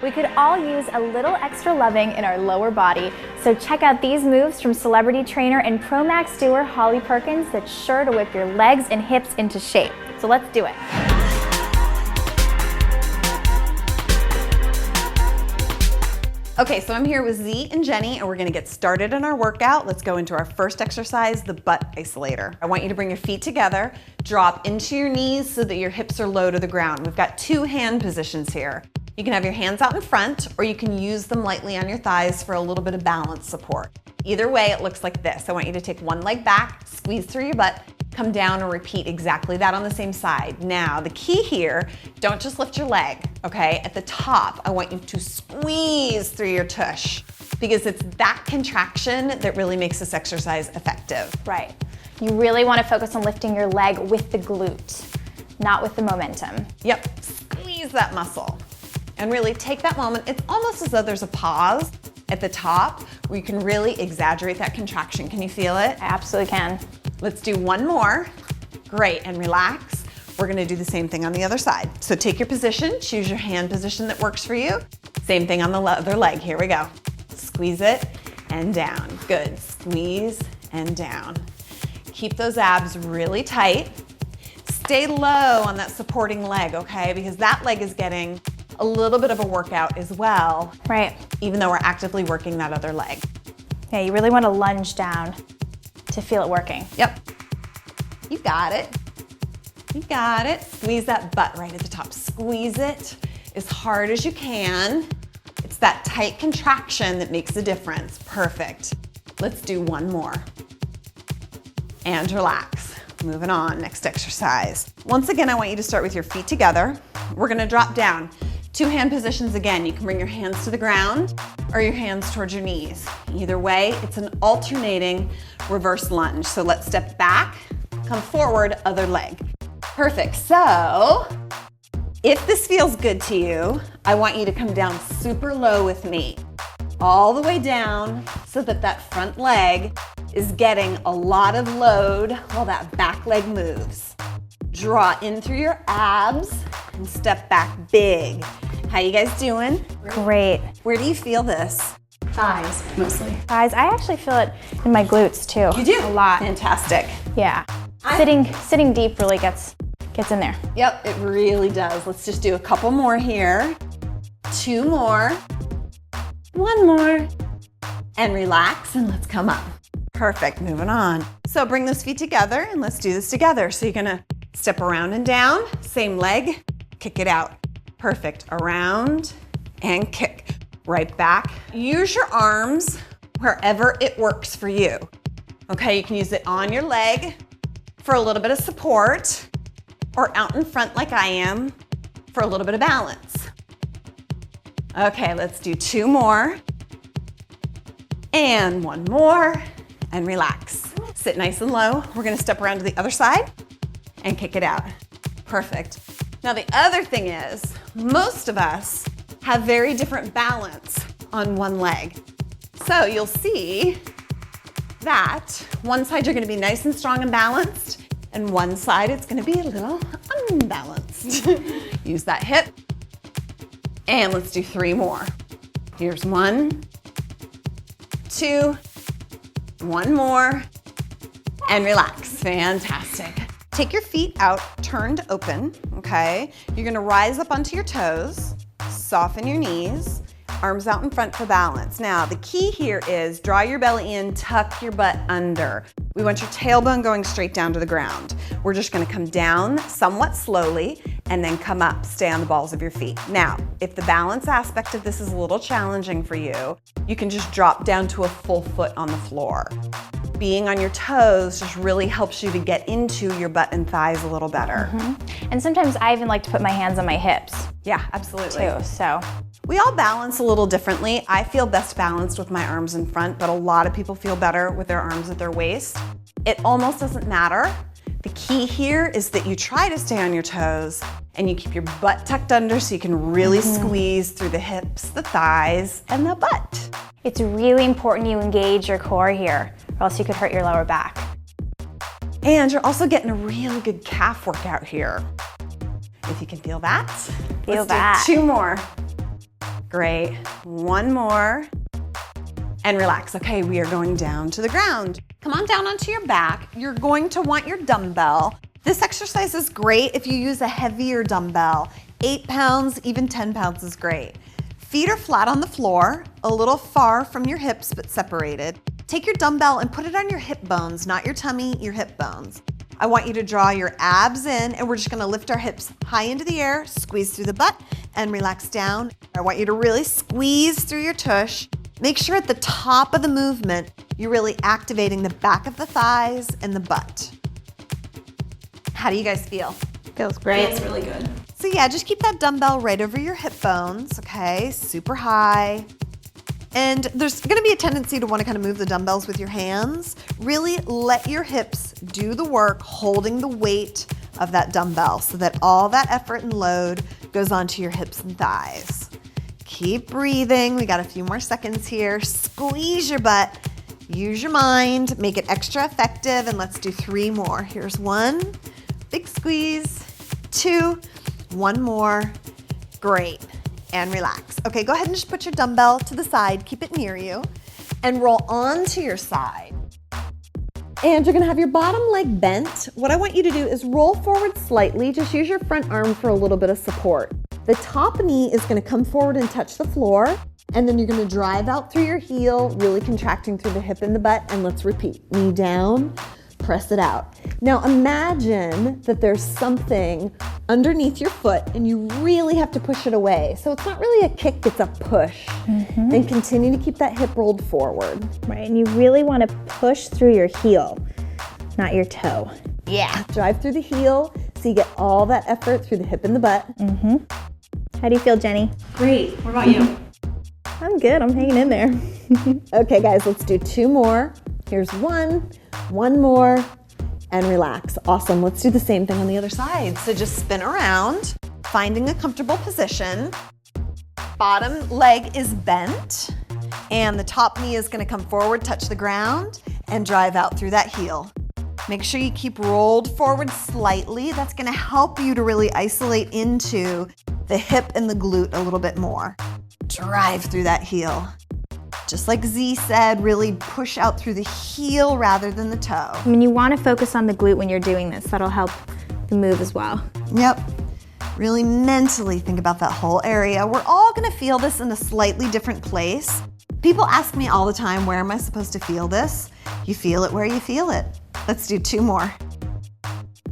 We could all use a little extra loving in our lower body, so check out these moves from celebrity trainer and Pro Max doer Holly Perkins that's sure to whip your legs and hips into shape. So let's do it. Okay, so I'm here with Z and Jenny, and we're gonna get started in our workout. Let's go into our first exercise, the butt isolator. I want you to bring your feet together, drop into your knees so that your hips are low to the ground. We've got two hand positions here. You can have your hands out in front, or you can use them lightly on your thighs for a little bit of balance support. Either way, it looks like this. I want you to take one leg back, squeeze through your butt, come down and repeat exactly that on the same side. Now, the key here, don't just lift your leg, okay? At the top, I want you to squeeze through your tush because it's that contraction that really makes this exercise effective. Right. You really want to focus on lifting your leg with the glute, not with the momentum. Yep, squeeze that muscle. And really take that moment. It's almost as though there's a pause at the top where you can really exaggerate that contraction. Can you feel it? I absolutely can. Let's do one more. Great, and relax. We're gonna do the same thing on the other side. So take your position, choose your hand position that works for you. Same thing on the other leg, here we go. Squeeze it and down, good. Squeeze and down. Keep those abs really tight. Stay low on that supporting leg, okay? Because that leg is getting a little bit of a workout as well. Right. Even though we're actively working that other leg. Yeah, you really want to lunge down to feel it working. Yep. You got it. You got it. Squeeze that butt right at the top. Squeeze it as hard as you can. It's that tight contraction that makes the difference. Perfect. Let's do one more. And relax. Moving on, next exercise. Once again, I want you to start with your feet together. We're gonna drop down. Two hand positions again. You can bring your hands to the ground or your hands towards your knees. Either way, it's an alternating reverse lunge. So let's step back, come forward, other leg. Perfect. So if this feels good to you, I want you to come down super low with me, all the way down so that that front leg is getting a lot of load while that back leg moves. Draw in through your abs and step back big. How you guys doing? Great. Where do you feel this? Thighs, mostly. Guys, I actually feel it in my glutes too. You do? A lot. Fantastic. Yeah. Sitting deep really gets in there. Yep, it really does. Let's just do a couple more here. Two more. One more. And relax and let's come up. Perfect, moving on. So bring those feet together and let's do this together. So you're gonna step around and down, same leg, kick it out. Perfect, around and kick. Right back. Use your arms wherever it works for you. Okay, you can use it on your leg for a little bit of support or out in front like I am for a little bit of balance. Okay, let's do two more. And one more. And relax. Sit nice and low. We're gonna step around to the other side and kick it out. Perfect. Now the other thing is, most of us have very different balance on one leg. So you'll see that one side you're gonna be nice and strong and balanced, and one side it's gonna be a little unbalanced. Use that hip. And let's do three more. Here's one, two, one more, and relax. Fantastic. Take your feet out, turned open, okay? You're gonna rise up onto your toes, soften your knees, arms out in front for balance. Now, the key here is draw your belly in, tuck your butt under. We want your tailbone going straight down to the ground. We're just gonna come down somewhat slowly and then come up, stay on the balls of your feet. Now, if the balance aspect of this is a little challenging for you, you can just drop down to a full foot on the floor. Being on your toes just really helps you to get into your butt and thighs a little better. And sometimes I even like to put my hands on my hips Yeah, absolutely. too, so. We all balance a little differently. I feel best balanced with my arms in front, but a lot of people feel better with their arms at their waist. It almost doesn't matter. The key here is that you try to stay on your toes and you keep your butt tucked under so you can really squeeze through the hips, the thighs, and the butt. It's really important you engage your core here, or else you could hurt your lower back. And you're also getting a really good calf workout here. If you can feel that. Feel Let's that. do two more. Great. One more. And relax. Okay, we are going down to the ground. Come on down onto your back. You're going to want your dumbbell. This exercise is great if you use a heavier dumbbell. 8 pounds, even 10 pounds is great. Feet are flat on the floor, a little far from your hips, but separated. Take your dumbbell and put it on your hip bones, not your tummy, your hip bones. I want you to draw your abs in, and we're just gonna lift our hips high into the air, squeeze through the butt, and relax down. I want you to really squeeze through your tush. Make sure at the top of the movement, you're really activating the back of the thighs and the butt. How do you guys feel? Feels great. Feels really good. So yeah, just keep that dumbbell right over your hip bones, okay? Super high. And there's gonna be a tendency to wanna kind of move the dumbbells with your hands. Really let your hips do the work, holding the weight of that dumbbell so that all that effort and load goes onto your hips and thighs. Keep breathing. We got a few more seconds here. Squeeze your butt. Use your mind. Make it extra effective. And let's do 3 more. Here's 1. Big squeeze. 2. 1 more. Great. And relax. Okay, go ahead and just put your dumbbell to the side. Keep it near you. And roll onto your side. And you're gonna have your bottom leg bent. What I want you to do is roll forward slightly. Just use your front arm for a little bit of support. The top knee is gonna come forward and touch the floor. And then you're gonna drive out through your heel, really contracting through the hip and the butt. And let's repeat. Knee down, press it out. Now imagine that there's something underneath your foot and you really have to push it away. So it's not really a kick, it's a push. And continue to keep that hip rolled forward. Right, and you really want to push through your heel, not your toe. Yeah. Drive through the heel so you get all that effort through the hip and the butt. How do you feel, Jenny? Great. What about you? I'm good, I'm hanging in there. Okay guys, let's do 2 more. Here's 1 more, and relax. Awesome, let's do the same thing on the other side. So just spin around, finding a comfortable position. Bottom leg is bent, and the top knee is gonna come forward, touch the ground, and drive out through that heel. Make sure you keep rolled forward slightly. That's gonna help you to really isolate into the hip and the glute a little bit more. Drive through that heel. Just like Z said, really push out through the heel rather than the toe. I mean, you want to focus on the glute when you're doing this. That'll help the move as well. Yep. Really mentally think about that whole area. We're all gonna feel this in a slightly different place. People ask me all the time, where am I supposed to feel this? You feel it where you feel it. Let's do 2 more.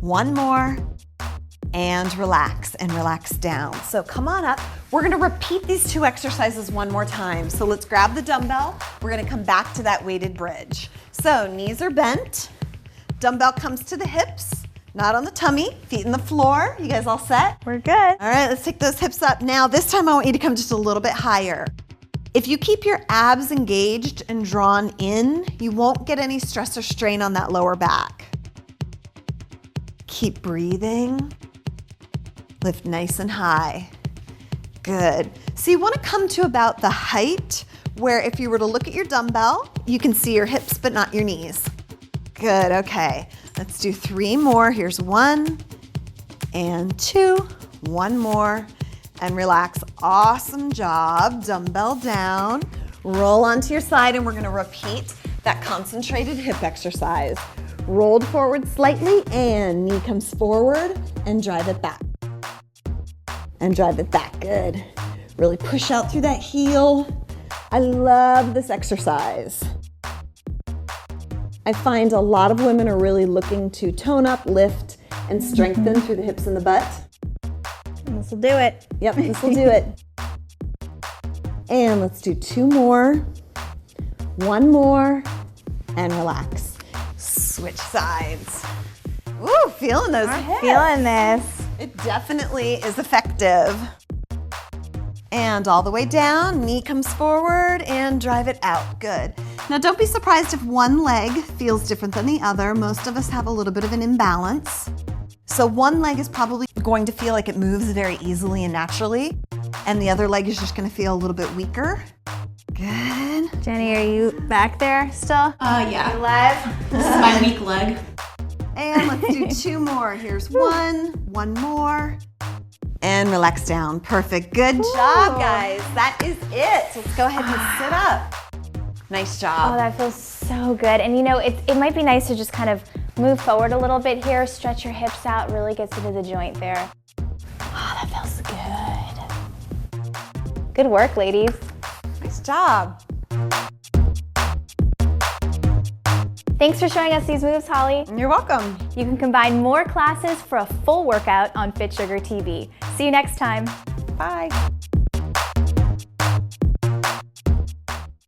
1 more. And relax down. So come on up. We're gonna repeat these 2 exercises 1 more time. So let's grab the dumbbell. We're gonna come back to that weighted bridge. So knees are bent. Dumbbell comes to the hips, not on the tummy, feet in the floor. You guys all set? We're good. All right, let's take those hips up. Now this time I want you to come just a little bit higher. If you keep your abs engaged and drawn in, you won't get any stress or strain on that lower back. Keep breathing. Lift nice and high. Good. So you want to come to about the height where if you were to look at your dumbbell, you can see your hips but not your knees. Good, okay. Let's do 3 more. Here's 1 and 2. 1 more and relax. Awesome job. Dumbbell down. Roll onto your side and we're going to repeat that concentrated hip exercise. Rolled forward slightly and knee comes forward and drive it back. And drive it back, good. Really push out through that heel. I love this exercise. I find a lot of women are really looking to tone up, lift, and strengthen through the hips and the butt. And this will do it. Yep, this will do it. And let's do 2 more. 1 more, and relax. Switch sides. Ooh, feeling those hips. Feeling this. It definitely is effective. And all the way down, knee comes forward and drive it out. Good. Now don't be surprised if one leg feels different than the other. Most of us have a little bit of an imbalance. So one leg is probably going to feel like it moves very easily and naturally, and the other leg is just gonna feel a little bit weaker. Good. Jenny, are you back there still? Yeah. You live? This is my weak leg. And let's do 2 more. Here's 1 more, and relax down. Perfect. Good job, guys. That is Let's go ahead and sit up. Nice job. Oh, that feels so good. And you know, it might be nice to just kind of move forward a little bit here, stretch your hips out, really gets into the joint there. Oh, that feels good. Good work, ladies. Nice job. Thanks for showing us these moves, Holly. You're welcome. You can combine more classes for a full workout on Fit Sugar TV. See you next time. Bye.